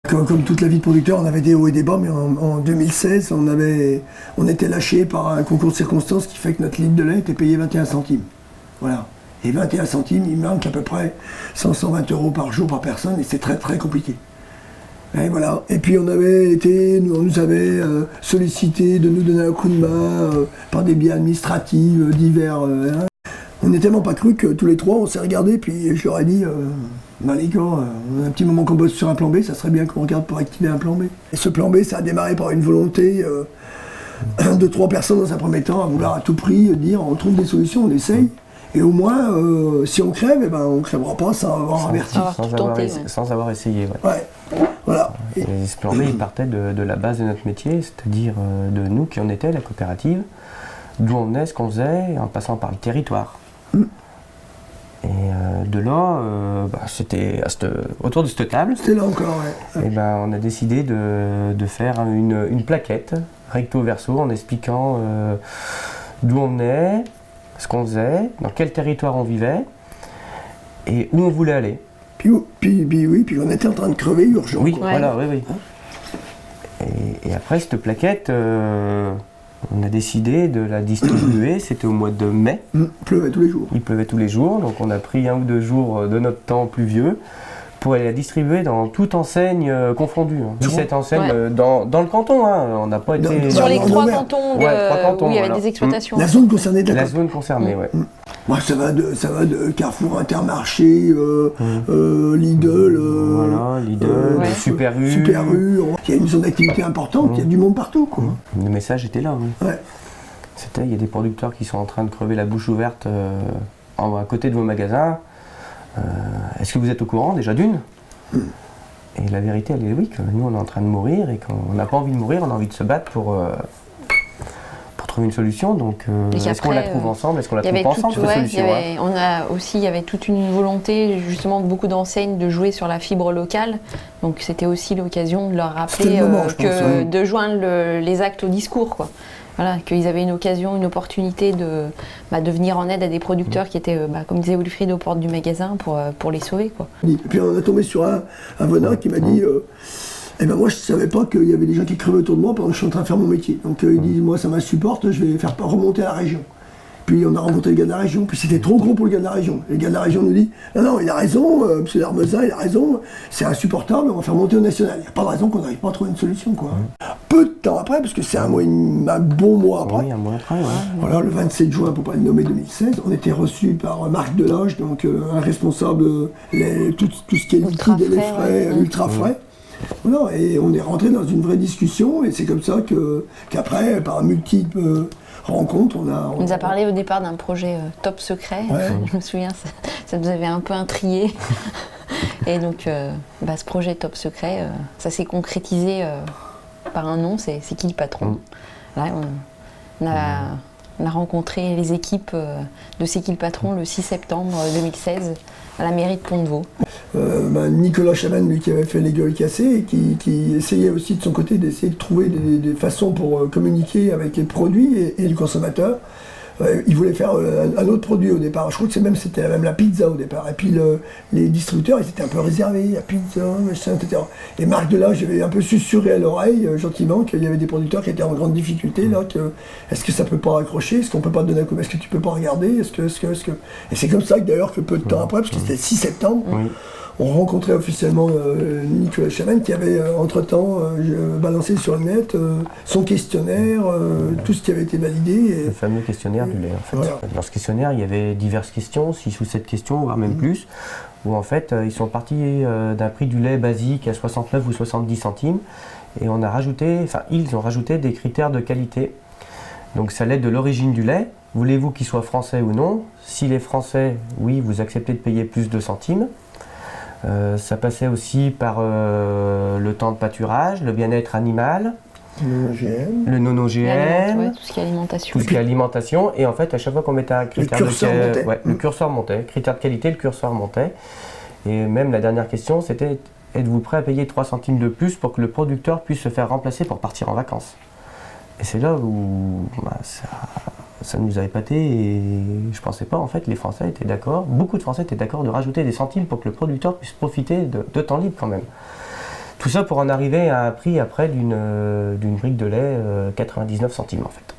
Comme toute la vie de producteur, on avait des hauts et des bas, mais en 2016, on était lâché par un concours de circonstances qui fait que notre litre de lait était payé 21 centimes. Voilà. Et 21 centimes, il manque à peu près 100-120 euros par jour par personne, et c'est très très compliqué. Et voilà. Et puis on nous avait sollicité de nous donner un coup de main par des biais administratifs divers. On n'est tellement pas cru que tous les trois, on s'est regardés, puis je leur ai dit, les gars, on a un petit moment qu'on bosse sur un plan B, ça serait bien qu'on regarde pour activer un plan B. Et ce plan B, ça a démarré par une volonté de 3 personnes dans un premier temps, à vouloir à tout prix dire, on trouve des solutions, on essaye. Et au moins, si on crève, on ne crèvera pas sans avoir averti. Sans avoir essayé. Ouais. Voilà. Et ce plan B, il partait de la base de notre métier, c'est-à-dire de nous qui en était la coopérative, d'où on est, ce qu'on faisait, en passant par le territoire. Et de là, c'était autour de cette table. C'était là encore, ouais. Et on a décidé de faire une plaquette, recto verso, en expliquant d'où on venait, ce qu'on faisait, dans quel territoire on vivait et où on voulait aller. Puis on était en train de crever urgent. Oui, quoi. Voilà, oui. Et après cette plaquette, on a décidé de la distribuer, c'était au mois de mai. Il pleuvait tous les jours. Il pleuvait tous les jours, donc on a pris 1 ou 2 jours de notre temps pluvieux pour aller la distribuer dans toute enseigne confondue. 17 enseignes dans le canton, on n'a pas été... Sur les 3 cantons, où il y avait des exploitations. La zone concernée, d'accord. La zone concernée, ouais. Moi, ça va de Carrefour, Intermarché, Lidl, Lidl, Super U. Il y a une zone d'activité importante, il y a du monde partout, quoi. Le message était là, oui. Ouais. Il y a des producteurs qui sont en train de crever la bouche ouverte à côté de vos magasins. Est-ce que vous êtes au courant déjà d'une ? Et la vérité, elle est oui, que nous on est en train de mourir et qu'on n'a pas envie de mourir, on a envie de se battre pour trouver une solution. Donc est-ce qu'on la trouve ensemble ? Est-ce qu'on la trouve pas ensemble, cette solution ? Il y avait toute une volonté, justement, de beaucoup d'enseignes de jouer sur la fibre locale. Donc c'était aussi l'occasion de leur rappeler de joindre les actes au discours, quoi. Voilà, qu'ils avaient une occasion, une opportunité de venir en aide à des producteurs qui étaient, comme disait Wilfried, aux portes du magasin pour les sauver, quoi. Et puis on a tombé sur un venin qui m'a dit moi je ne savais pas qu'il y avait des gens qui crevaient autour de moi pendant que je suis en train de faire mon métier. Donc il dit moi ça m'insupporte, je vais faire remonter à la région. Puis on a rencontré le gars de la région, puis c'était trop gros pour le gars de la région. Et le gars de la région nous dit non, il a raison, M. Darmezin, il a raison, c'est insupportable, on va faire monter au national. Il n'y a pas de raison qu'on n'arrive pas à trouver une solution, quoi. Peu de temps après, parce que c'est un bon mois après. Oui, un mois après, ouais. Voilà, le 27 juin, pour pas le nommer 2016, on était reçus par Marc Delage, donc un responsable tout ce qui est liquide et les frais, ultra frais. Voilà, et on est rentré dans une vraie discussion, et c'est comme ça qu'après, par multiples rencontres, on nous a parlé au départ d'un projet top secret. Ouais. Je me souviens, ça nous avait un peu intrigué. Et donc, ce projet top secret, ça s'est concrétisé par un nom, c'est qui le patron ? Là, on a rencontré les équipes de C'est qui le patron le 6 septembre 2016 à la mairie de Pont-de-Vaux. Nicolas Chaman, lui, qui avait fait Les Gueules Cassées, et qui essayait aussi de son côté d'essayer de trouver des façons pour communiquer avec les produits et le consommateur. Il voulait faire un autre produit au départ. Je crois que c'était même la pizza au départ. Et puis les distributeurs, ils étaient un peu réservés, la pizza, machin, etc. Et Marc Delage avait un peu susurré à l'oreille, gentiment, qu'il y avait des producteurs qui étaient en grande difficulté. Là, est-ce que ça peut pas accrocher ? Est-ce qu'on peut pas te donner un coup ? Est-ce que tu peux pas regarder ? Est-ce que... Et c'est comme ça que d'ailleurs que peu de temps après, parce que c'était le 6 septembre, on rencontrait officiellement Nicolas Chaman qui avait entre-temps balancé sur le net son questionnaire, tout ce qui avait été validé. Le fameux questionnaire du lait, en fait. Voilà. Dans ce questionnaire, il y avait diverses questions, 6 ou 7 questions, voire même plus, où en fait, ils sont partis d'un prix du lait basique à 69 ou 70 centimes, et ils ont rajouté des critères de qualité. Donc ça allait de l'origine du lait, voulez-vous qu'il soit français ou non ? S'il est français, oui, vous acceptez de payer plus de centimes. Ça passait aussi par le temps de pâturage, le bien-être animal, le non-OGM, tout ce qui est alimentation. Tout ce qui est alimentation. Et en fait, à chaque fois qu'on mettait un critère le curseur montait. Critère de qualité, le curseur montait. Et même la dernière question, c'était êtes-vous prêt à payer 3 centimes de plus pour que le producteur puisse se faire remplacer pour partir en vacances ? Et c'est là où ça nous a épaté et je pensais pas, en fait, les Français étaient d'accord, beaucoup de Français étaient d'accord de rajouter des centimes pour que le producteur puisse profiter de temps libre quand même. Tout ça pour en arriver à un prix après d'une brique de lait 99 centimes en fait.